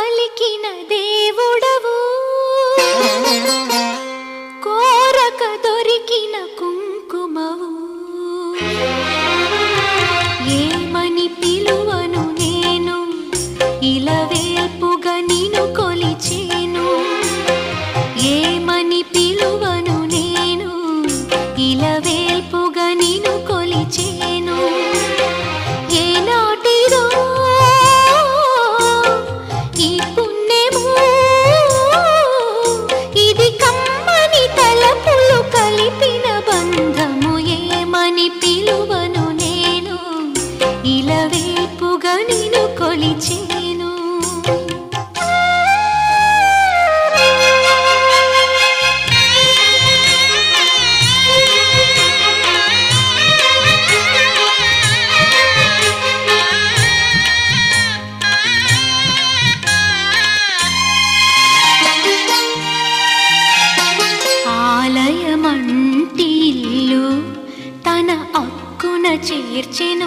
పలికిన దేవుడవు, కోరక దొరికిన కుంకుమవు. ఏమని పిలువను నేను, ఇలవేల్పుగా నిన్ను కొలిచేను. ఏమని పిలువను నేను, ఇలవేల్పుగా నిన్ను కొలిచేను. ఏనాటిదో ఈ పుణ్యము, ఇది కమ్మని తలపులు కలిపిన బంధము. ఏమని పిలువను నేను, ఇలవేల్పుగా నిన్ను కొలిచేను. ఆలయమంటి ఇల్లు తన అక్కున చేర్చెను